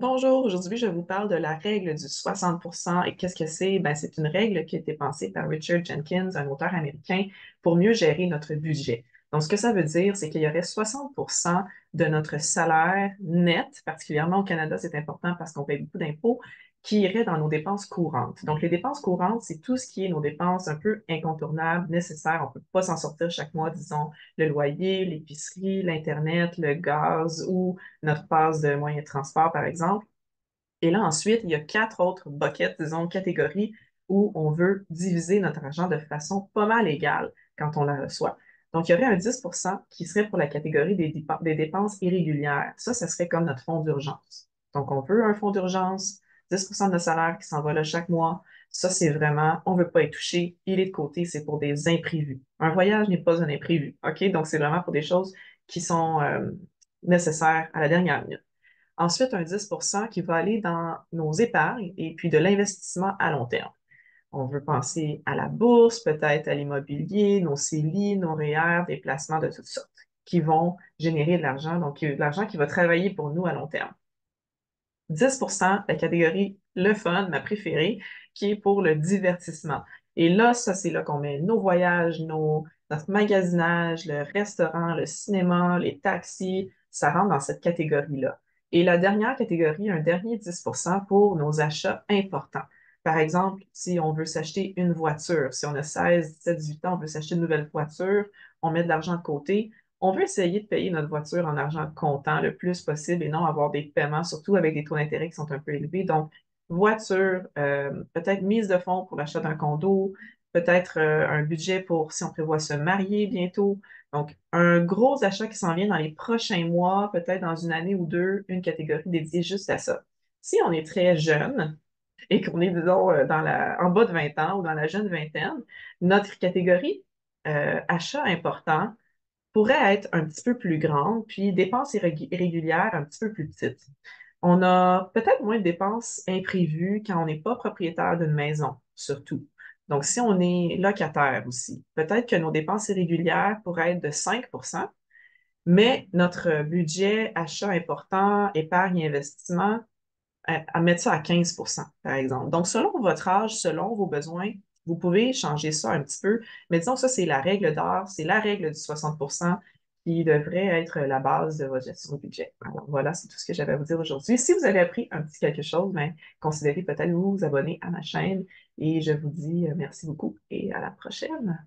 Bonjour, aujourd'hui je vous parle de la règle du 60%. Et qu'est-ce que c'est? Ben, c'est une règle qui a été pensée par Richard Jenkins, un auteur américain, pour mieux gérer notre budget. Donc, ce que ça veut dire, c'est qu'il y aurait 60% de notre salaire net, particulièrement au Canada, c'est important parce qu'on paye beaucoup d'impôts, qui irait dans nos dépenses courantes. Donc, les dépenses courantes, c'est tout ce qui est nos dépenses un peu incontournables, nécessaires. On ne peut pas s'en sortir chaque mois, disons, le loyer, l'épicerie, l'Internet, le gaz ou notre passe de moyens de transport, par exemple. Et là, ensuite, il y a quatre autres buckets, disons, catégories où on veut diviser notre argent de façon pas mal égale quand on la reçoit. Donc, il y aurait un 10% qui serait pour la catégorie des dépenses irrégulières. Ça serait comme notre fonds d'urgence. Donc, on veut un fonds d'urgence, 10% de notre salaire qui s'en va là chaque mois. Ça, c'est vraiment, on ne veut pas y toucher. Il est de côté, c'est pour des imprévus. Un voyage n'est pas un imprévu. OK? Donc, c'est vraiment pour des choses qui sont nécessaires à la dernière minute. Ensuite, un 10% qui va aller dans nos épargnes et puis de l'investissement à long terme. On veut penser à la bourse, peut-être à l'immobilier, nos CELI, nos REER, des placements de toutes sortes qui vont générer de l'argent, donc de l'argent qui va travailler pour nous à long terme. 10%, la catégorie le fun, ma préférée, qui est pour le divertissement. Et là, ça, c'est là qu'on met nos voyages, notre magasinage, le restaurant, le cinéma, les taxis, ça rentre dans cette catégorie-là. Et la dernière catégorie, un dernier 10% pour nos achats importants. Par exemple, si on veut s'acheter une voiture, si on a 16, 17, 18 ans, on veut s'acheter une nouvelle voiture, on met de l'argent de côté, on veut essayer de payer notre voiture en argent comptant le plus possible et non avoir des paiements, surtout avec des taux d'intérêt qui sont un peu élevés. Donc, voiture, peut-être mise de fonds pour l'achat d'un condo, peut-être un budget pour si on prévoit se marier bientôt. Donc, un gros achat qui s'en vient dans les prochains mois, peut-être dans une année ou deux, une catégorie dédiée juste à ça. Si on est très jeune et qu'on est, disons, en bas de 20 ans ou dans la jeune vingtaine, notre catégorie achat important pourrait être un petit peu plus grande, puis dépenses irrégulières un petit peu plus petites. On a peut-être moins de dépenses imprévues quand on n'est pas propriétaire d'une maison, surtout. Donc, si on est locataire aussi, peut-être que nos dépenses irrégulières pourraient être de 5%, mais notre budget achat important, épargne et investissement, à mettre ça à 15%, par exemple. Donc, selon votre âge, selon vos besoins, vous pouvez changer ça un petit peu. Mais disons que ça, c'est la règle d'or, c'est la règle du 60% qui devrait être la base de votre gestion de budget. Alors voilà, c'est tout ce que j'avais à vous dire aujourd'hui. Si vous avez appris un petit quelque chose, ben, considérez peut-être vous abonner à ma chaîne et je vous dis merci beaucoup et à la prochaine.